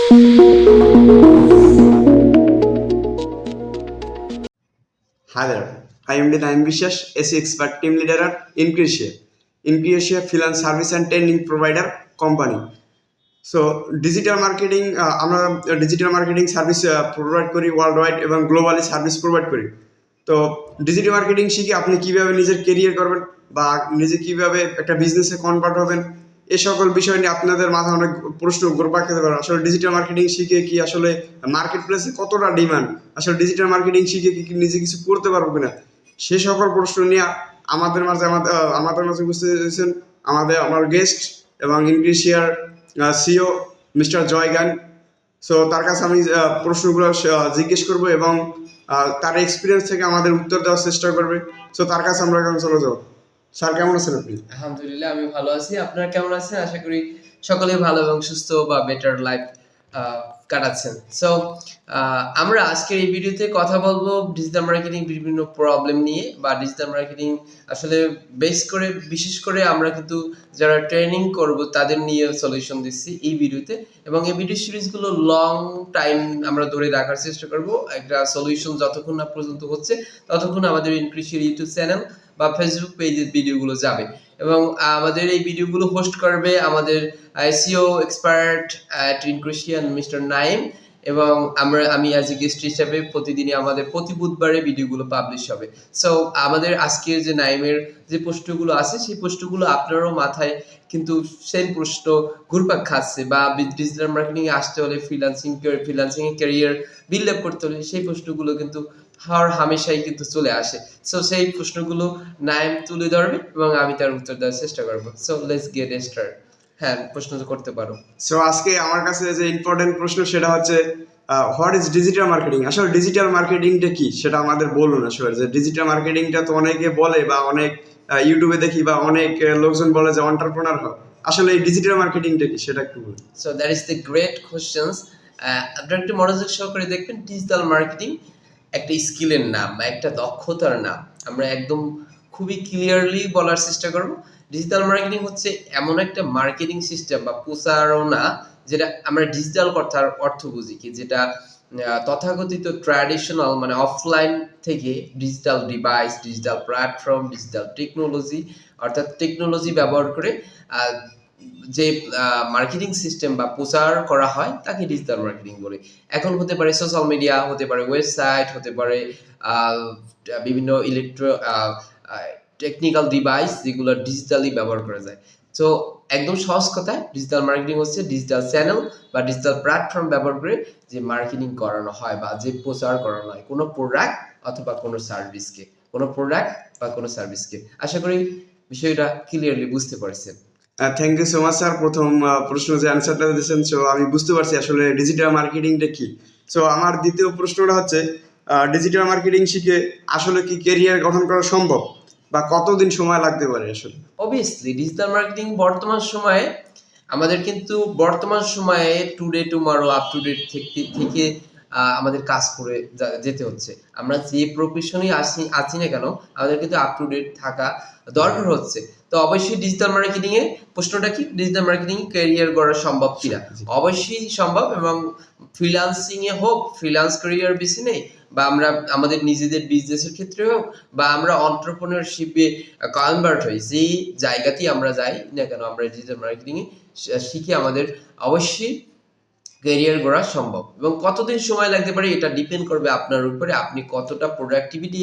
Hi there, I am Naim Vishas, SEO expert team leader at Increaseia. Increaseia freelance service and training provider company. So digital marketing আমরা digital marketing service provide করি world wide এবং globally service provide করি। তো digital marketing শিখে আপনি কিভাবে নিজের career করবেন বা নিজে কিভাবে একটা বিজনেসে কনভার্ট হবেন, এই সকল বিষয় নিয়ে আপনাদের মাথায় অনেক প্রশ্ন ঘুরপাক খেতে পারে। আসলে ডিজিটাল মার্কেটিং শিখে কি আসলে মার্কেট প্লেসে কতটা ডিমান্ড, আসলে ডিজিটাল মার্কেটিং শিখে কি নিজে কিছু করতে পারবো কিনা, সে সকল প্রশ্ন নিয়ে আমাদের মাঝে বুঝতে চেয়েছেন আমার গেস্ট এবং ইনক্রিসিয়ার সিও মিস্টার জয়গান। সো তার কাছে আমি প্রশ্নগুলো জিজ্ঞেস করবো এবং তার এক্সপিরিয়েন্স থেকে আমাদের উত্তর দেওয়ার চেষ্টা করবে। সো তার কাছে আমরা এখন চলে যাবো। স্যার কেমন আছেন আপনি? আলহামদুলিল্লাহ, আমি ভালো আছি। আপনারা কেমন আছেন? আশা করি সকলেই ভালো এবং সুস্থ বা বেটার লাইফ কাটাচ্ছেন। সো আমরা আজকের এই ভিডিওতে কথা বলবো ডিজিটাল মার্কেটিং বিভিন্ন প্রবলেম নিয়ে, বা ডিজিটাল মার্কেটিং আসলে বিশেষ করে আমরা কিন্তু যারা ট্রেনিং করব তাদের নিয়ে সলিউশন দিচ্ছি এই ভিডিওতে, এবং এই ভিডিও সিরিজগুলো লং টাইম আমরা ধরে রাখার চেষ্টা করব। একটা সলিউশন যতক্ষণ না পর্যন্ত হচ্ছে ততক্ষণ আমাদের ইনক্রিসিয়ার ইউটিউব চ্যানেল বা ফেসবুক পেজের ভিডিওগুলো যাবে, এবং আমাদের এই ভিডিওগুলো হোস্ট করবে আমাদের SEO expert at Increasia mister Naim, এবং আমি অ্যাজ এ গেস্ট হিসাবে প্রতিদিনই আমাদের প্রতি বুধবারে ভিডিওগুলো পাবলিশ হবে। সো আমাদের আজকের যে নাইমের যে প্রশ্নগুলো আছে সেই প্রশ্নগুলো আপনারও মাথায় কিন্তু সেম প্রশ্ন ঘুরপাক খাচ্ছে, বা ডিজিটাল মার্কেটিং এ আসতে হলে ফ্রিল্যান্সিং এ ক্যারিয়ার বিল্ড আপ করতে হলে সেই প্রশ্নগুলো কিন্তু হামেশাই কিন্তু চলে আসে। সো সেই প্রশ্নগুলো নাইম তুলে ধরবে এবং আমি তার উত্তর দেওয়ার চেষ্টা করবো। So let's get start. হ্যাঁ, প্রশ্ন তো করতে পারো। সো আজকে আমার কাছে যে ইম্পর্টেন্ট প্রশ্ন সেটা হচ্ছে হোয়াট ইজ ডিজিটাল মার্কেটিং। আসলে ডিজিটাল মার্কেটিংটা কি সেটা আমাদের বলুন। আসলে যে ডিজিটাল মার্কেটিংটা তো অনেকে বলে বা অনেক ইউটিউবে দেখি বা অনেক লোকজন বলে যে এন্টারপ্রেনার হয়, আসলে এই ডিজিটাল মার্কেটিংটা কি সেটা একটু বলুন। So that is the great questions. আপনারা একটু মনোযোগ সহকারে দেখবেন। ডিজিটাল মার্কেটিং একটা স্কিলের নাম বা একটা দক্ষতার নাম। আমরা একদম খুবই ক্লিয়ারলি বলার চেষ্টা করব। ডিজিটাল মার্কেটিং হচ্ছে এমন একটা মার্কেটিং সিস্টেম বা প্রচারণা, যেটা আমরা ডিজিটাল কথার অর্থ বুঝি কি, যেটা তথাকথিত ট্র্যাডিশনাল মানে অফলাইন থেকে digital device, digital platform, digital technology, অর্থাৎ টেকনোলজি ব্যবহার করে যে মার্কেটিং সিস্টেম বা প্রচার করা হয় তাকে ডিজিটাল মার্কেটিং বলে। এখন হতে পারে সোশ্যাল মিডিয়া, হতে পারে ওয়েবসাইট, হতে পারে বিভিন্ন টেকনিক্যাল ডিভাইস যেগুলো ডিজিটালি ব্যবহার করা যায়। তো একদম সহজ কথায় ডিজিটাল মার্কেটিং হচ্ছে ডিজিটাল চ্যানেল বা ডিজিটাল প্ল্যাটফর্ম ব্যবহার করে যে মার্কেটিং করানো হয় বা যে প্রচার করানো হয় কোনো প্রোডাক্ট অথবা কোনো সার্ভিসকে। আশা করি বিষয়টা ক্লিয়ারলি বুঝতে পারছেন। Thank you so much sir. প্রথম প্রশ্ন যে অ্যান্সারটা দিয়েছেন, সো আমি বুঝতে পারছি আসলে ডিজিটাল মার্কেটিংটা কি। সো আমার দ্বিতীয় প্রশ্নটা হচ্ছে ডিজিটাল মার্কেটিং শিখে আসলে কি কেরিয়ার গঠন করা সম্ভব বা কতদিন সময় লাগতে পারে আসলে? অবভিয়াসলি ডিজিটাল মার্কেটিং বর্তমান সময়ে today tomorrow up to date থেকে আমাদের কাজ করে যেতে হচ্ছে। আমরা যে প্রফেশনেই আছি না কেন, আমাদের কিন্তু আপ টু ডেট থাকা দরকার হচ্ছে। তো অবশ্যই ডিজিটাল মার্কেটিং এ প্রশ্নটা কি, ডিজিটাল মার্কেটিং ক্যারিয়ার গড়া সম্ভব কিনা? অবশ্যই সম্ভব, এবং ফ্রিল্যান্সিং এ হোক, ফ্রিল্যান্স ক্যারিয়ার বেছে নেই, বা আমরা আমাদের নিজেদের বিজনেসের ক্ষেত্রে হোক, বা আমরা এন্টারপ্রেনারশিপে কনভার্ট হই, যেই জায়গাতেই আমরা যাই না কেন, আমরা ডিজিটাল মার্কেটিং এ শিখে আমাদের অবশ্যই ক্যারিয়ার গড়া সম্ভব। এবং কতদিন সময় লাগতে পারে এটা ডিপেন্ড করবে আপনার উপরে, আপনি কতটা প্রোডাক্টিভিটি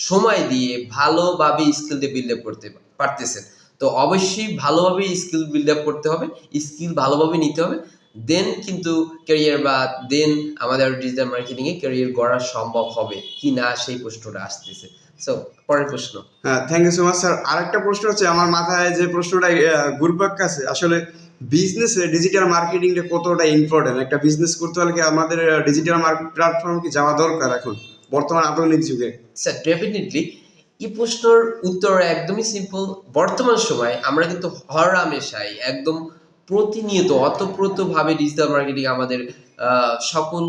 সময় দিয়ে ভালোভাবে স্কিল বিল্ড আপ করতে পারতেছেন। তো অবশ্যই ভালোভাবে স্কিল বিল্ড আপ করতে হবে, স্কিল ভালোভাবে নিতে হবে, দেন কিন্তু আমাদের ডিজিটাল মার্কেটিং এ ক্যারিয়ার গড়া সম্ভব হবে কি না সেই প্রশ্নটা আসতেছে। সো পরের প্রশ্ন। হ্যাঁ, thank you so much sir. আরেকটা প্রশ্ন হচ্ছে আমার মাথায় যে প্রশ্নটা ঘুরপাক খাচ্ছে, আসলে বিজনেসে ডিজিটাল মার্কেটিংটা কতটা ইম্পর্টেন্ট। একটা বিজনেস করতে হলে কি আমাদের ডিজিটাল মার্কেট প্ল্যাটফর্ম কি যাওয়া দরকার এখন বর্তমান আধুনিক যুগে? স্যার ডেফিনেটলি এই প্রশ্নের উত্তর একদমই সিম্পল। বর্তমান সময়ে আমরা কিন্তু হরহামেশাই একদম প্রতিনিয়ত অতপ্রতভাবে ডিজিটাল মার্কেটিং আমাদের সকল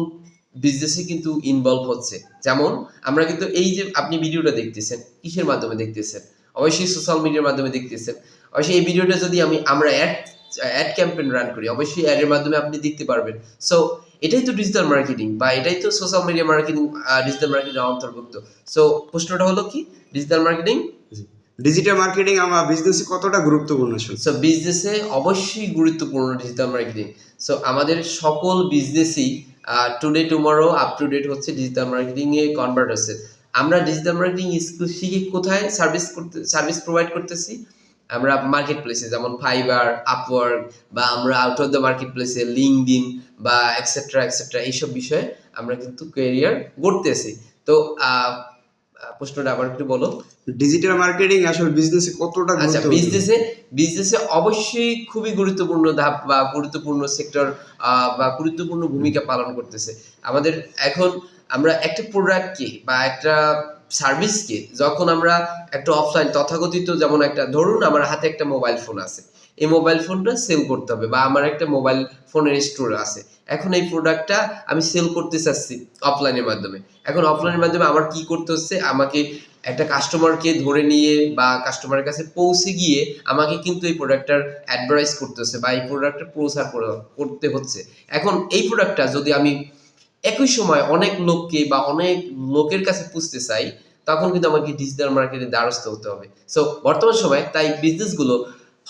বিজনেসে কিন্তু ইনভলভ হচ্ছে। যেমন আমরা কিন্তু এই যে আপনি ভিডিওটা দেখতেছেন, কিসের মাধ্যমে দেখতেছেন? অবশ্যই সোশ্যাল মিডিয়ার মাধ্যমে দেখতেছেন। অবশ্যই এই ভিডিওটা যদি আমরা অ্যাড ক্যাম্পেইন রান করি, অবশ্যই অ্যাডের মাধ্যমে আপনি দেখতে পারবেন। সো এটাই তো ডিজিটাল মার্কেটিং বা এটাই তো social media marketing, digital marketing অন্তর্ভুক্ত। সো প্রশ্নটা হলো কি, ডিজিটাল মার্কেটিং ডিজিটাল মার্কেটিং আমার বিজনেসে কতটা গুরুত্বপূর্ণ আসলে? সো বিজনেসে অবশ্যই গুরুত্বপূর্ণ ডিজিটাল মার্কেটিং। সো আমাদের সকল বিজনেসই today tomorrow up to date হচ্ছে ডিজিটাল মার্কেটিং এ কনভার্ট হচ্ছে। আমরা ডিজিটাল মার্কেটিং স্কিল শিখে কোথায় সার্ভিস প্রোভাইড করতেছি? আমরা মার্কেট প্লেসে, যেমন ফাইবার, আপওয়ার্ক, বা আমরা আউট অফ দ্য মার্কেট প্লেসে লিঙ্কডইন বা এক্সেট্রা এক্সেট্রা এইসব বিষয়ে আমরা কিন্তু ক্যারিয়ার গড়তেছি। তো প্রশ্নটা আবার একটু বলো। ডিজিটাল মার্কেটিং আসলে বিজনেসে কতটা আচ্ছা, গুরুত্বপূর্ণ? বিজনেসে অবশ্যই খুবই গুরুত্বপূর্ণ ধাপ বা গুরুত্বপূর্ণ সেক্টর বা গুরুত্বপূর্ণ ভূমিকা পালন করতেছে। আমাদের এখন আমরা একটা প্রোডাক্টকে বা একটা সার্ভিসকে যখন আমরা একটা অফলাইন তথাকথিত, যেমন একটা ধরুন আমার হাতে একটা মোবাইল ফোন আছে, এই মোবাইল ফোনটা সেল করতে হবে, বা আমার একটা মোবাইল ফোনের স্টোর আছে, এখন এই প্রোডাক্টটা আমি সেল করতে চাচ্ছি অফলাইনের মাধ্যমে। এখন অফলাইনের মাধ্যমে আমার কি করতে হচ্ছে, আমাকে একটা কাস্টমারকে ধরে নিয়ে বা কাস্টমারের কাছে পৌঁছে গিয়ে আমাকে কিন্তু এই প্রোডাক্টটার অ্যাডভার্টাইজ করতে হচ্ছে বা এই প্রোডাক্টটা প্রচার করতে হচ্ছে। এখন এই প্রোডাক্টটা যদি আমি একই সময় অনেক লোককে বা অনেক লোকের কাছে পুষতে চাই, তখন কিন্তু আমাকে ডিজিটাল মার্কেটিং দ্বারস্থ হতে হবে। সো বর্তমান সময় তাই বিজনেসগুলো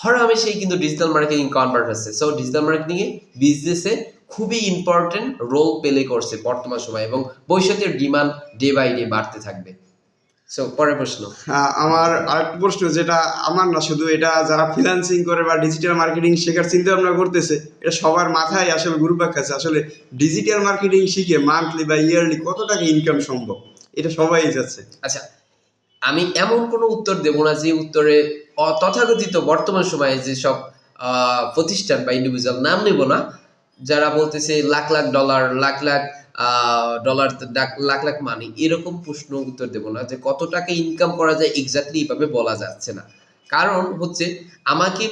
হরহামেশাই কিন্তু ডিজিটাল মার্কেটিং কনভার্ট হচ্ছে। সো ডিজিটাল মার্কেটিংয়ে বিজনেসে খুবই ইম্পর্টেন্ট রোল প্লে করছে বর্তমান সময়, এবং ভবিষ্যতের ডিমান্ড ডে বাই ডে বাড়তে থাকবে। সো পরের প্রশ্ন। আমার আরেকটা প্রশ্ন, যেটা আমার না শুধু, এটা যারা ফ্রিল্যান্সিং করে বা ডিজিটাল মার্কেটিং শেখার চিন্তা ভাবনা করতেছে, এটা সবার মাথায় আসলে ঘুরপাক খাচ্ছে। আসলে ডিজিটাল মার্কেটিং শিখে মান্থলি বা ইয়ারলি কত টাকা ইনকাম সম্ভব, এটা সবাই যাচ্ছে। আচ্ছা, আমি এমন কোনো উত্তর দেব না যে উত্তরে তথাকথিত বর্তমান সময়ে যেসব প্রতিষ্ঠান বা ইন্ডিভিজুয়াল, নাম নেব না, যারা বলতেছে লাখ লাখ ডলার, লাখ লাখ ডলার, লাখ লাখ মানি, এরকম প্রশ্ন উত্তর দেব না যে কত টাকা ইনকাম করা যায় এক্স্যাক্টলি এইভাবে বলা যাচ্ছে না। কারণ হচ্ছে আমাকে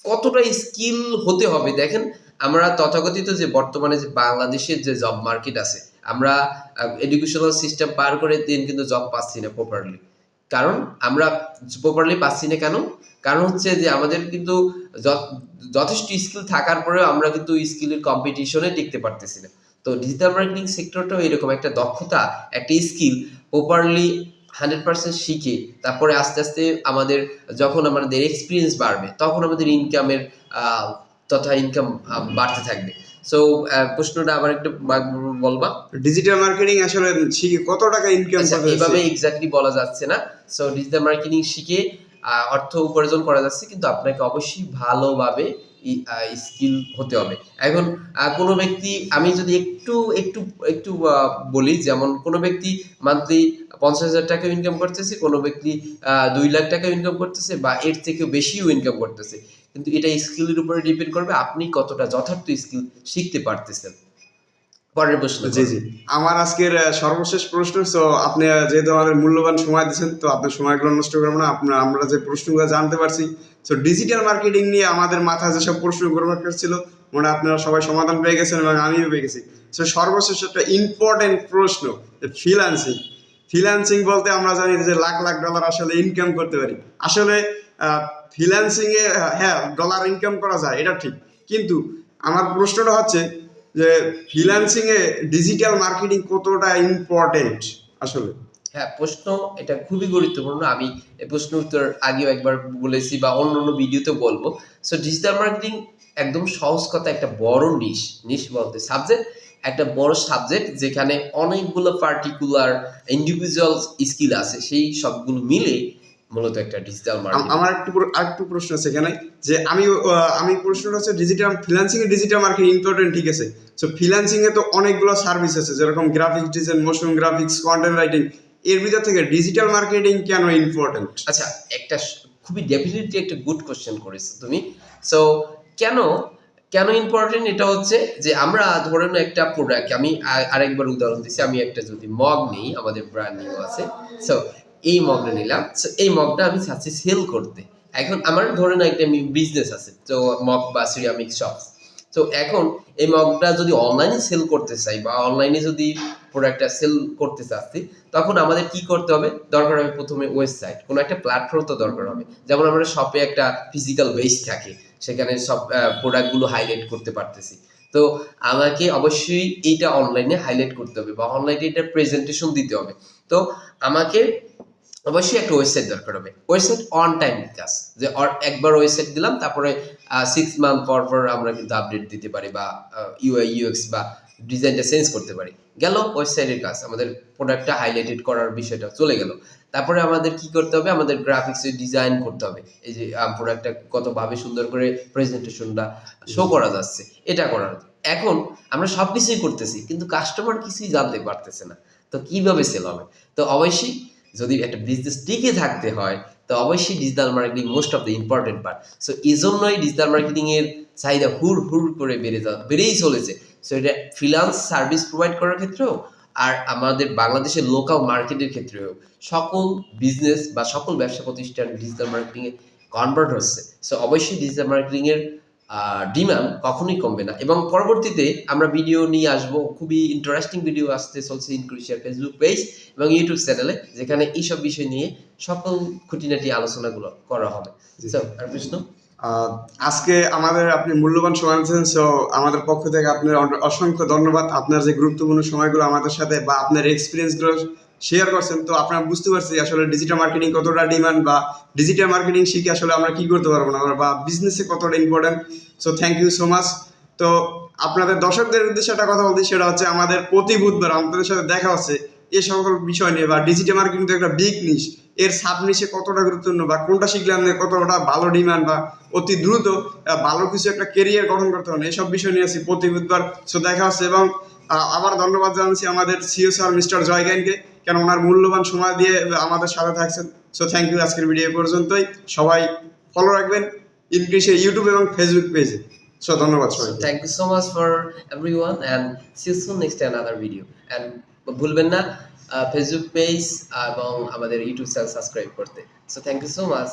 কতটা স্কিল হতে হবে। দেখেন, আমরা তথাকথিত যে বর্তমানে যে বাংলাদেশের যে জব মার্কেট আছে, আমরা এডুকেশনাল সিস্টেম পার করে দিন কিন্তু জব পাচ্ছি না প্রপারলি। কারণ আমরা প্রপারলি পাচ্ছি না কেন? কারণ হচ্ছে যে আমাদের কিন্তু যথেষ্ট স্কিল থাকার পরেও আমরা কিন্তু স্কিলের কম্পিটিশনে টিকতে পারতেছি না। তো ডিজিটাল মার্কেটিং সেক্টরটাও এরকম একটা দক্ষতা, একটা স্কিল প্রপারলি 100% শিখে তারপরে আস্তে আস্তে আমাদের যখন আমাদের এক্সপিরিয়েন্স বাড়বে, তখন আমাদের ইনকামের তথা ইনকাম বাড়তে থাকবে। সো প্রশ্নটা আবার একটু বলবা। ডিজিটাল মার্কেটিং আসলে শিখে কত টাকা ইনকাম আচ্ছা, করতে এইভাবে যাচ্ছে? এক্স্যাক্টলি বলা যাচ্ছে না। সো ডিজিটাল মার্কেটিং শিখে অর্থ উপার্জন করা যাচ্ছে, কিন্তু আপনাকে অবশ্যই ভালোভাবে স্কিল হতে হবে। এখন কোনো ব্যক্তি, আমি যদি একটু একটু একটু বলি, যেমন কোনো ব্যক্তি মান্থলি 50,000 টাকা ইনকাম করতেছে, কোনো ব্যক্তি 2 লাখ টাকা ইনকাম করতেছে, বা এর থেকেও বেশিও ইনকাম করতেছে, কিন্তু এটা স্কিলের উপরে ডিপেন্ড করবে আপনি কতটা যথার্থ স্কিল শিখতে পারতেছেন। পরের প্রশ্ন জি করুন। জি, আমার আজকের সর্বশেষ প্রশ্ন। সো আপনি যেহেতু আমাদের মূল্যবান সময় দিচ্ছেন, তো আপনার সময়গুলো নষ্ট করবো না। আমরা যে প্রশ্নগুলো জানতে পারছি, সো ডিজিটাল মার্কেটিং নিয়ে আমাদের মাথায় যেসব প্রশ্ন ঘুরপাক ছিল, মনে হয় আপনারা সবাই সমাধান পেয়ে গেছেন এবং আমিও পেয়ে গেছি। সো সর্বশেষ একটা ইম্পর্টেন্ট প্রশ্ন, যে ফ্রিল্যান্সিং। ফ্রিল্যান্সিং বলতে আমরা জানি যে লাখ লাখ ডলার আসলে ইনকাম করতে পারি। আসলে ফ্রিল্যান্সিংয়ে হ্যাঁ ডলার ইনকাম করা যায়, এটা ঠিক, কিন্তু আমার প্রশ্নটা হচ্ছে যে ফ্রিল্যান্সিং এ ডিজিটাল মার্কেটিং কতটা ইম্পর্টেন্ট আসলে? হ্যাঁ, প্রশ্ন এটা খুবই গুরুত্বপূর্ণ। আমি এই প্রশ্নের উত্তর আগেও একবার বলেছি বা অন্যান্য ভিডিওতে বলবো। সো ডিজিটাল মার্কেটিং একদম সহজ কথা একটা বড় নিশ বলতে সাবজেক্ট, একটা বড় সাবজেক্ট যেখানে অনেকগুলো পার্টিকুলার ইন্ডিভিজুয়াল স্কিল আছে, সেই সবগুলো মিলে মূলত একটা ডিজিটাল মার্কেটিং। আমার আরেকটু প্রশ্ন আছে এখানে, যে আমি প্রশ্নটা হচ্ছে ডিজিটাল ফ্রিল্যান্সিং এ ডিজিটাল মার্কেটিং ইম্পর্টেন্ট, ঠিক আছে। সো ফ্রিল্যান্সিং এ তো অনেকগুলো সার্ভিস আছে, যেরকম graphics design, motion graphics, content writing. এর ভিতর থেকে ডিজিটাল মার্কেটিং কেন ইম্পর্টেন্ট? আচ্ছা, একটা খুবই ডেফিনেটলি একটা গুড কোশ্চেন করেছো তুমি। সো কেন কেন ইম্পর্টেন্ট, এটা হচ্ছে যে আমরা ধরে নাও একটা প্রোডাক্ট, আমি আরেকবার উদাহরণ দিচ্ছি, আমি একটা যদি মগ নিই, আমাদের ব্র্যান্ড নিউ আছে। সো এই মগটা নিলাম, সো এই মগটা আমি চাচ্ছি সেল করতে। এখন আমার ধরে নাও একটা বিজনেস আছে, তো মগ বা সিরামিক শপ। তো এখন এই মগটা যদি অনলাইনে সেল করতে চাই বা অনলাইনে যদি প্রোডাক্টটা সেল করতে চাচ্ছি, তখন আমাদের কি করতে হবে? দরকার হবে প্রথমে ওয়েবসাইট, কোনো একটা প্ল্যাটফর্ম তো দরকার হবে। যেমন আমরা শপে একটা ফিজিক্যাল বেস থাকে, সেখানে সব প্রোডাক্টগুলো হাইলাইট করতে পারতেছি। তো আমাকে অবশ্যই এইটা অনলাইনে হাইলাইট করতে হবে বা অনলাইনে এটা প্রেজেন্টেশন দিতে হবে। তো আমাকে অবশ্যই একটা ওয়েবসাইট দরকার হবে। ওয়েবসাইট অন টাইম কাজ, যে একবার ওয়েবসাইট দিলাম, তারপরে 6 মান্থ পর পর আমরা কিন্তু আপডেট দিতে পারি বা ইউআই ইউএক্স বা ডিজাইনটা চেঞ্জ করতে পারি। গেল ওয়েবসাইটের কাজ, আমাদের প্রোডাক্টটা হাইলাইটেড করার বিষয়টা চলে গেল। তারপরে আমাদের কি করতে হবে, আমাদের গ্রাফিক্সে ডিজাইন করতে হবে, এই যে প্রোডাক্টটা কতভাবে সুন্দর করে প্রেজেন্টেশনটা শো করা যাচ্ছে এটা করার। এখন আমরা সবকিছুই করতেছি কিন্তু কাস্টমার কিছুই জানতে পারতেছে না, তো কিভাবে সেল হবে? তো অবশ্যই যদি একটা বিজনেস টিকে থাকতে হয় তো অবশ্যই digital marketing most of the important part. So এই জন্যই ডিজিটাল মার্কেটিং এর চাহিদা হুড় হুড় করে বেড়েই চলেছে। সো এটা ফ্রিল্যান্স সার্ভিস প্রোভাইড করার ক্ষেত্রেও আর আমাদের বাংলাদেশের লোকাল মার্কেটের ক্ষেত্রেও সকল বিজনেস বা সকল ব্যবসা প্রতিষ্ঠান ডিজিটাল মার্কেটিং এ কনভার্ট হচ্ছে। সো অবশ্যই ডিজিটাল মার্কেটিং এর ডিমান্ড কখনোই কমবে না। এবং পরবর্তীতে আমরা ভিডিও নিয়ে আসবো, খুবই ইন্টারেস্টিং ভিডিও আসতে চলছে ইনক্রিসিয়ার ফেসবুক পেজ এবং ইউটিউব চ্যানেলে, যেখানে এইসব বিষয় নিয়ে সকল খুঁটিনাটি আলোচনাগুলো করা হবে। সো আর প্রশ্ন, আজকে আমাদের আপনি মূল্যবান সময় দিয়েছেন, সো আমাদের পক্ষ থেকে আপনার অসংখ্য ধন্যবাদ। আপনার যে গুরুত্বপূর্ণ সময়গুলো আমাদের সাথে বা আপনার এক্সপিরিয়েন্সগুলো শেয়ার করছেন, তো আপনারা বুঝতে পারছি আসলে ডিজিটাল মার্কেটিং কতটা ডিমান্ড বা ডিজিটাল মার্কেটিং শিখে আসলে আমরা কি করতে পারবো না বা বিজনেসে কতটা important. So thank you so much. তো আপনাদের দর্শকদের উদ্দেশ্যে একটা কথা বলতে, সেটা হচ্ছে আমাদের প্রতি বুধবার আপনাদের সাথে দেখা হচ্ছে এ সকল বিষয় নিয়ে। বা ডিজিটাল মার্কেটিং তো একটা বিগ নিশ, এর সাব নিশে কতটা গুরুত্বপূর্ণ বা কোনটা শিখলে আমাদের কতটা ভালো ডিমান্ড বা অতি দ্রুত ভালো কিছু একটা কেরিয়ার গঠন করতে হবে, এসব বিষয় নিয়ে আসি প্রতি বুধবার। সো দেখা হচ্ছে এবং আবার ধন্যবাদ জানাচ্ছি আমাদের সিও স্যার মিস্টার জয়জ্ঞানকে, কেন ওনার মূল্যবান সময় দিয়ে আমাদের সাথে থাকছেন। So thank you. আজকের ভিডিও পর্যন্তই। সবাই ফলো রাখবেন ইনক্রিসের ইউটিউব এবং ফেসবুক পেজে। সো ধন্যবাদ সবাই। Thank you so much for everyone and see you soon next another video. And ভুলবেন না ফেসবুক পেজ এবং আমাদের ইউটিউব চ্যানেল সাবস্ক্রাইব করতে। So thank you so much.